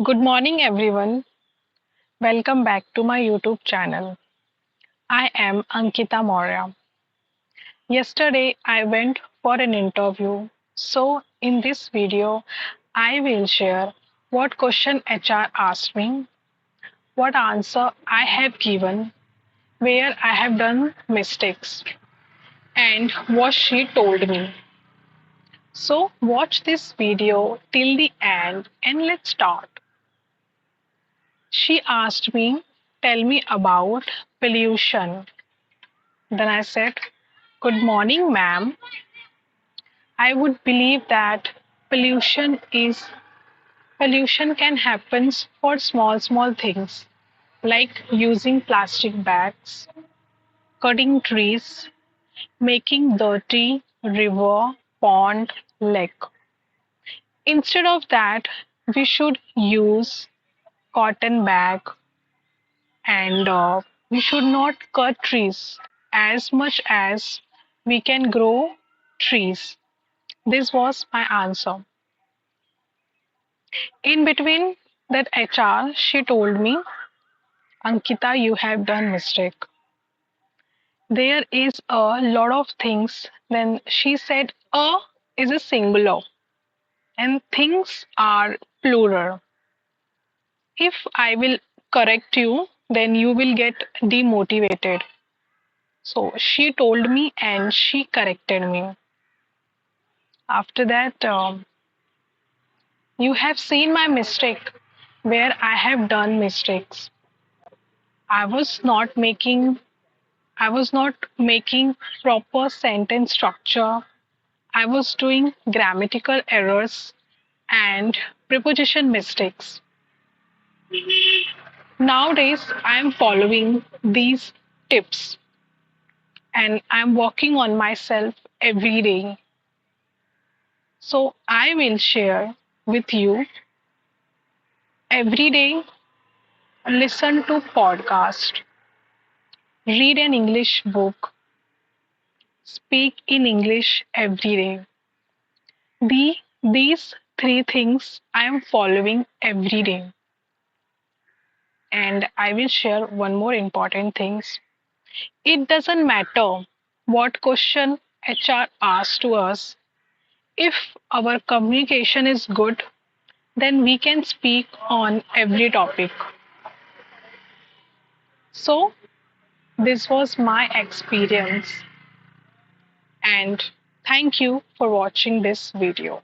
Good morning, everyone. Welcome back to my YouTube channel. I am Ankita Maurya. Yesterday, I went for an interview. So, in this video, I will share what question HR asked me, what answer I have given, where I have done mistakes, and what she told me. So, watch this video till the end and let's start. She asked me, tell me about pollution. Then I said, good morning, ma'am. I would believe that pollution is pollution can happen for small things like using plastic bags, cutting trees, making dirty river, pond, lake. Instead of that, we should use cotton bag and we should not cut trees as much as we can grow trees. This was my answer. In between that HR, she told me, Ankita, you have done mistake. There is a lot of things. Then she said, a is a singular and things are plural. If I will correct you, then you will get demotivated. So she told me and she corrected me. After that, you have seen my mistake where I have done mistakes. I was not making I was not making proper sentence structure. I was doing grammatical errors and preposition mistakes. Nowadays, I am following these tips and I'm working on myself every day. So, I will share with you every day. Listen to podcast, read an English book, speak in English every day. These three things I am following every day. And I will share one more important things. It doesn't matter what question HR asks to us. If our communication is good, then we can speak on every topic. So, this was my experience. And thank you for watching this video.